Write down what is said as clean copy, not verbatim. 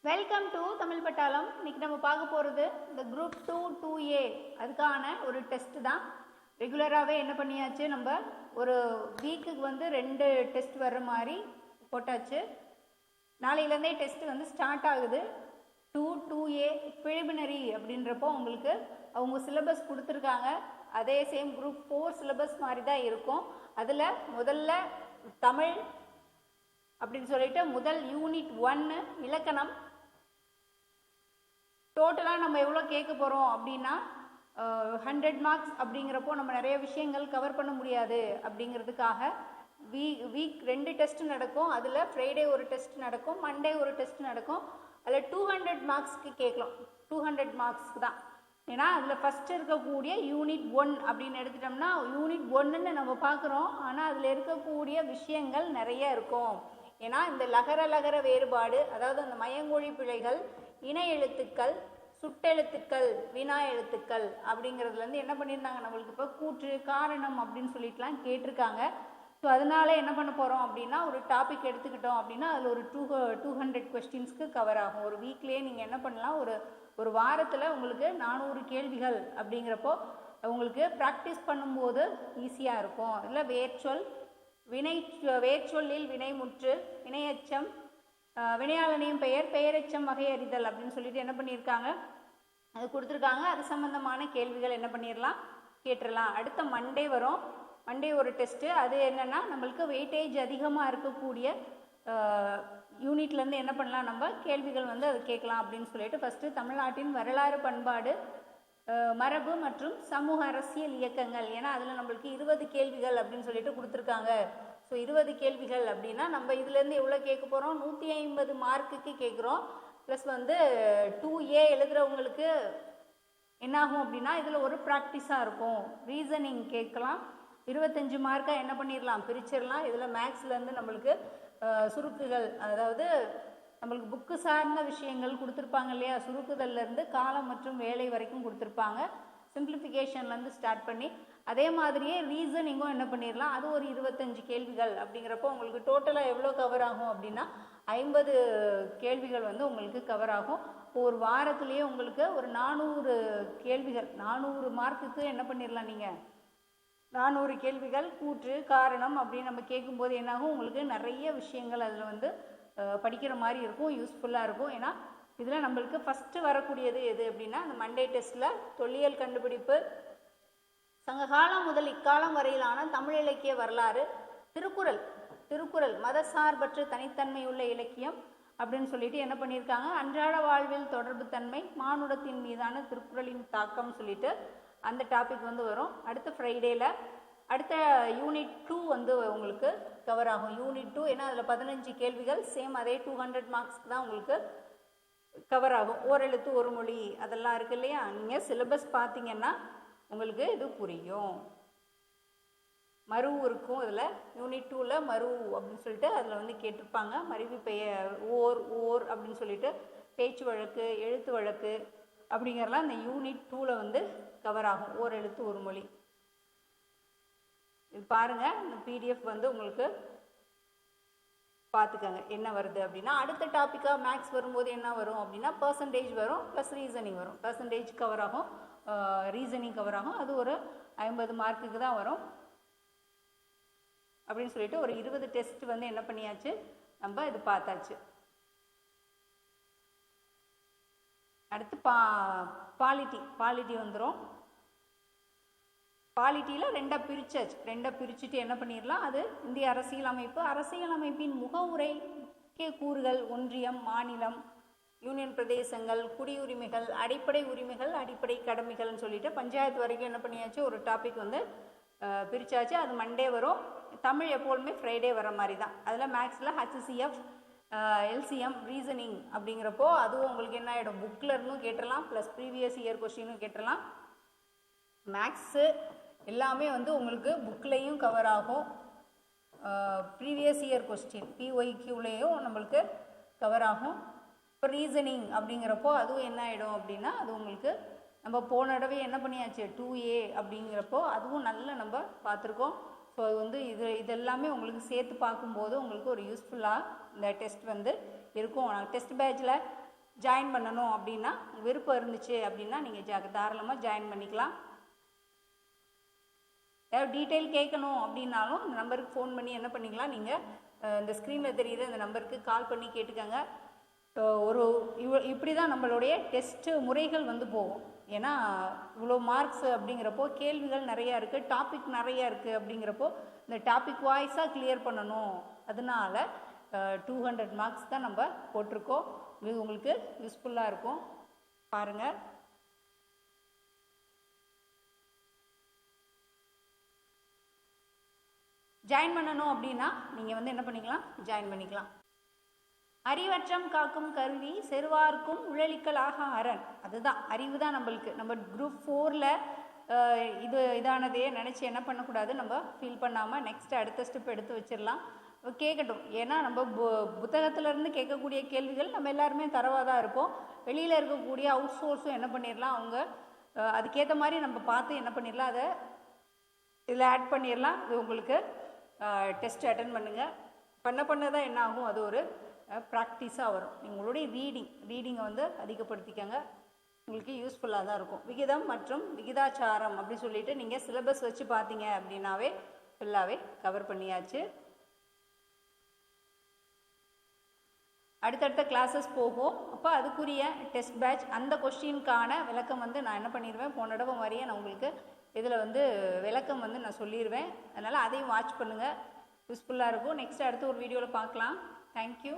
Welcome to Tamil பட்டாளம். இன்னைக்கு நம்ம பார்க்க போகிறது இந்த குரூப் 2 2A அதுக்கான ஒரு டெஸ்ட் தான். ரெகுலராகவே என்ன பண்ணியாச்சு, நம்ம ஒரு வீக்குக்கு வந்து 2 டெஸ்ட் வர்ற மாதிரி போட்டாச்சு. நாளையிலேருந்தே டெஸ்ட் வந்து ஸ்டார்ட் ஆகுது. 2 2A ப்ரிலிமினரி அப்படின்றப்போ உங்களுக்கு அவங்க சிலபஸ் கொடுத்துருக்காங்க. அதே சேம் குரூப் 4 சிலபஸ் மாதிரி தான் இருக்கும். அதில் முதல்ல தமிழ் அப்படின்னு சொல்லிட்டு முதல் யூனிட் 1 இலக்கணம். டோட்டலாக நம்ம எவ்வளோ கேட்க போகிறோம் அப்படின்னா 100 மார்க்ஸ் அப்படிங்கிறப்போ நம்ம நிறைய விஷயங்கள் கவர் பண்ண முடியாது. அப்படிங்கிறதுக்காக வீக் 2 டெஸ்ட் நடக்கும். அதில் ஃப்ரைடே ஒரு டெஸ்ட் நடக்கும், மண்டே ஒரு டெஸ்ட் நடக்கும். அதில் 200 மார்க்ஸ்க்கு கேட்கலாம். 200 மார்க்ஸ்க்கு தான். ஏன்னா அதில் ஃபஸ்ட்டு இருக்கக்கூடிய யூனிட் 1 அப்படின்னு எடுத்துட்டோம்னா யூனிட் 1ன்னு நம்ம பார்க்குறோம். ஆனால் அதில் இருக்கக்கூடிய விஷயங்கள் நிறைய இருக்கும். ஏன்னா இந்த லகர வேறுபாடு, அதாவது அந்த மயங்கொழி பிழைகள், இணை எழுத்துக்கள், சுட்டெழுத்துக்கள், வினா எழுத்துக்கள் அப்படிங்கிறதுலேருந்து என்ன பண்ணியிருந்தாங்க, நம்மளுக்கு இப்போ கூற்று காரணம் அப்படின்னு சொல்லிட்டுலாம் கேட்டிருக்காங்க. ஸோ அதனால என்ன பண்ண போகிறோம் அப்படின்னா, ஒரு டாபிக் எடுத்துக்கிட்டோம் அப்படின்னா அதில் ஒரு 200 கொஸ்டின்ஸ்க்கு கவர் ஆகும். ஒரு வீக்லேயே நீங்கள் என்ன பண்ணலாம், ஒரு வாரத்தில் உங்களுக்கு 400 கேள்விகள் அப்படிங்கிறப்போ உங்களுக்கு ப்ராக்டிஸ் பண்ணும்போது ஈஸியாக இருக்கும். இதில் வேர்ச்சொல், வேர்ச்சொல்லில் வினைமுற்று, வினையச்சம், வினையாளனையும் பெயர், பெயரெச்சம் வகை அறிதல் அப்படின்னு சொல்லிட்டு என்ன பண்ணியிருக்காங்க, அது கொடுத்துருக்காங்க. அது சம்பந்தமான கேள்விகள் என்ன பண்ணிடலாம், கேட்டுடலாம். அடுத்த மண்டே வரும். மண்டே ஒரு டெஸ்ட்டு. அது என்னென்னா, நம்மளுக்கு வெயிட்டேஜ் அதிகமாக இருக்கக்கூடிய யூனிட்லேருந்து என்ன பண்ணலாம், நம்ம கேள்விகள் வந்து அது கேட்கலாம் அப்படின்னு சொல்லிட்டு ஃபஸ்ட்டு தமிழ்நாட்டின் வரலாறு, பண்பாடு, மரபு மற்றும் சமூக அரசியல் இயக்கங்கள். ஏன்னா அதில் நம்மளுக்கு 20 கேள்விகள் அப்படின்னு சொல்லிட்டு கொடுத்துருக்காங்க. ஸோ 20 கேள்விகள் அப்படின்னா நம்ம இதுலேருந்து எவ்வளோ கேட்க போகிறோம், 150 மார்க்குக்கு கேட்குறோம். ப்ளஸ் வந்து 2A எழுதுகிறவங்களுக்கு என்னாகும் அப்படின்னா இதில் ஒரு ப்ராக்டிஸாக இருக்கும். ரீசனிங் கேட்கலாம். 25 மார்க்காக என்ன பண்ணிடலாம், பிரிச்சிடலாம். இதில் மேக்ஸ்லேருந்து நம்மளுக்கு சுருக்குகள், அதாவது நம்மளுக்கு புக்கு சார்ந்த விஷயங்கள் கொடுத்துருப்பாங்க இல்லையா, சுருக்குதல்லேருந்து காலம் மற்றும் வேலை வரைக்கும் கொடுத்துருப்பாங்க. சிம்பிளிஃபிகேஷன்லேருந்து ஸ்டார்ட் பண்ணி அதே மாதிரியே ரீசனிங்கும் என்ன பண்ணிடலாம், அது ஒரு 25 கேள்விகள் அப்படிங்கிறப்போ உங்களுக்கு டோட்டலாக எவ்வளோ கவர் ஆகும் அப்படின்னா 50 கேள்விகள் வந்து உங்களுக்கு கவர் ஆகும். ஒரு வாரத்துலேயே உங்களுக்கு ஒரு 400 கேள்விகள், 400 மார்க்குக்கு என்ன பண்ணிடலாம், நீங்கள் 400 கேள்விகள் கூற்று காரணம் அப்படின்னு நம்ம கேட்கும்போது என்னாகும், உங்களுக்கு நிறைய விஷயங்கள் அதில் வந்து படிக்கிற மாதிரி இருக்கும், யூஸ்ஃபுல்லாக இருக்கும். ஏன்னா இதில் நம்மளுக்கு ஃபஸ்ட்டு வரக்கூடியது எது அப்படின்னா, அந்த மண்டே டெஸ்ட்டில் தொல்லியல் கண்டுபிடிப்பு, சங்ககாலம் முதல் இக்காலம் வரையிலான தமிழ் இலக்கிய வரலாறு, திருக்குறள் மதசார்பற்ற தனித்தன்மையுள்ள இலக்கியம் அப்படின்னு சொல்லிட்டு என்ன பண்ணியிருக்காங்க, அன்றாட வாழ்வில் தொடர்பு தன்மை, மானுடத்தின் மீதான திருக்குறளின் தாக்கம் சொல்லிட்டு அந்த டாபிக் வந்து வரும். அடுத்த ஃப்ரைடேயில் அடுத்த யூனிட் 2 வந்து உங்களுக்கு கவர் ஆகும். யூனிட் 2 ஏன்னா அதில் 15 கேள்விகள், சேம் அதே 200 மார்க்ஸ்க்கு தான் உங்களுக்கு கவர் ஆகும். ஓரெழுத்து ஒரு மொழி அதெல்லாம் இருக்கு இல்லையா. நீங்கள் சிலபஸ் பார்த்தீங்கன்னா உங்களுக்கு இது புரியும். மரு இருக்கும் இதில். யூனிட் 2ல் மரு அப்படின்னு சொல்லிட்டு அதில் வந்து கேட்டிருப்பாங்க. மருவி பெயர், ஓர் அப்படின்னு சொல்லிட்டு பேச்சு வழக்கு, எழுத்து வழக்கு அப்படிங்கிறலாம் இந்த யூனிட் 2ல் வந்து கவர் ஆகும். ஓரெழுத்து ஒரு மொழி. இது பாருங்கள், இந்த PDF வந்து உங்களுக்கு பார்த்துக்கங்க என்ன வருது அப்படின்னா. அடுத்த டாப்பிக்காக மேக்ஸ் வரும்போது என்ன வரும் அப்படின்னா பர்சன்டேஜ் வரும், ப்ளஸ் ரீசனிங் வரும். பர்சன்டேஜ் கவர் ஆகும், ரீசனிங் கவர் ஆகும். அது ஒரு 50 மார்க்குக்கு தான் வரும் அப்படின்னு சொல்லிட்டு ஒரு 20 டெஸ்ட் வந்து என்ன பண்ணியாச்சு, நம்ம இது பார்த்தாச்சு. அடுத்து பாலிட்டி வந்துடும். பாலிட்டியில் 2 பிரிச்சாச்சு. 2 பிரிச்சுட்டு என்ன பண்ணிடலாம், அது இந்திய அரசியலமைப்பின் முகவுரை, முக்கிய கூறுகள், ஒன்றியம், மாநிலம், யூனியன் பிரதேசங்கள், குடியுரிமைகள், அடிப்படை உரிமைகள், அடிப்படை கடமைகள்னு சொல்லிட்டு பஞ்சாயத்து வரைக்கும் என்ன பண்ணியாச்சு, ஒரு டாபிக் வந்து பிரிச்சாச்சு. அது மண்டே வரும். தமிழ் எப்போதுமே ஃப்ரைடே வர மாதிரி தான். அதில் மேக்ஸில் HCF, LCM, ரீசனிங் அப்படிங்கிறப்போ அதுவும் உங்களுக்கு என்ன ஆகிடும், புக்கில் இருந்தும் கேட்டுடலாம், ப்ளஸ் ப்ரீவியஸ் இயர் கொஸ்டினும் கேட்டுடலாம். மேக்ஸு எல்லாமே வந்து உங்களுக்கு புக்லேயும் கவர் ஆகும், ப்ரீவியஸ் இயர் கொஸ்டின் PYQலேயும் நம்மளுக்கு கவர் ஆகும். இப்போ ரீசனிங் அப்படிங்கிறப்போ அதுவும் என்ன ஆகிடும் அப்படின்னா, அது உங்களுக்கு நம்ம போன தடவை என்ன பண்ணியாச்சு 2A அப்படிங்கிறப்போ அதுவும் நல்லா நம்ம பார்த்துருக்கோம். ஸோ அது வந்து இதெல்லாமே உங்களுக்கு சேர்த்து பார்க்கும்போது உங்களுக்கு ஒரு யூஸ்ஃபுல்லாக இந்த டெஸ்ட் வந்து இருக்கும். டெஸ்ட் பேட்சில் ஜாயின் பண்ணணும் அப்படின்னா விருப்பம் இருந்துச்சு அப்படின்னா நீங்கள் தாராளமாக ஜாயின் பண்ணிக்கலாம். ஏதாவது டீட்டெயில் கேட்கணும் அப்படின்னாலும் இந்த நம்பருக்கு ஃபோன் பண்ணி என்ன பண்ணிக்கலாம், நீங்கள் இந்த ஸ்க்ரீனில் தெரியுற இந்த நம்பருக்கு கால் பண்ணி கேட்டுக்கோங்க. இப்படி தான் நம்மளுடைய டெஸ்ட்டு முறைகள் வந்து போகும். ஏன்னா இவ்வளோ மார்க்ஸ் அப்படிங்கிறப்போ கேள்விகள் நிறையா இருக்குது, டாபிக் நிறையா இருக்குது. அப்படிங்கிறப்போ இந்த டாபிக் வாய்ஸாக கிளியர் பண்ணணும். அதனால 200 மார்க்ஸ் தான் நம்ம போட்டிருக்கோம். இது உங்களுக்கு யூஸ்ஃபுல்லாக இருக்கும், பாருங்கள். ஜாயின் பண்ணணும் அப்படின்னா நீங்கள் வந்து என்ன பண்ணிக்கலாம், ஜாயின் பண்ணிக்கலாம். அறிவற்றம் காக்கும் கருவி செருவார்க்கும் உழலிக்கலாக அரண். அதுதான் அறிவு தான் நம்மளுக்கு. நம்ம குரூப் 4ல் இதானதையே நினச்சி என்ன பண்ணக்கூடாது, நம்ம ஃபீல் பண்ணாமல் நெக்ஸ்ட்டு அடுத்த ஸ்டெப் எடுத்து வச்சிடலாம். கேட்கட்டும். ஏன்னா நம்ம புத்தகத்திலேருந்து கேட்கக்கூடிய கேள்விகள் நம்ம எல்லாருமே தரவாக தான் இருப்போம். வெளியில் இருக்கக்கூடிய அவுட் சோர்ஸும் என்ன பண்ணிடலாம், அவங்க அதுக்கேற்ற மாதிரி நம்ம பார்த்து என்ன பண்ணிடலாம், அதை இதில் ஆட் பண்ணிடலாம். இது உங்களுக்கு டெஸ்ட் அட்டன் பண்ணுங்கள். பண்ண தான் என்ன ஆகும், அது ஒரு ப்ராக்டிஸாக வரும். உங்களுடைய ரீடிங்கை வந்து அதிகப்படுத்திக்கங்க, உங்களுக்கு யூஸ்ஃபுல்லாக தான் இருக்கும். விகிதம் மற்றும் விகிதாச்சாரம் அப்படி சொல்லிட்டு நீங்கள் சிலபஸ் வச்சு பார்த்தீங்க அப்படின்னாவே ஃபுல்லாகவே கவர் பண்ணியாச்சு. அடுத்தடுத்த கிளாஸஸ் போகும். அப்போ அதுக்குரிய டெஸ்ட் பேட்ச் அந்த கொஸ்டினுக்கான விளக்கம் வந்து நான் என்ன பண்ணிடுவேன், போன தடவை மாதிரியே நான் உங்களுக்கு இதில் வந்து விளக்கம் வந்து நான் சொல்லிடுவேன். அதனால் அதையும் வாட்ச் பண்ணுங்கள், யூஸ்ஃபுல்லாக இருக்கும். நெக்ஸ்ட் அடுத்து ஒரு வீடியோவில் பார்க்கலாம். தேங்க்யூ.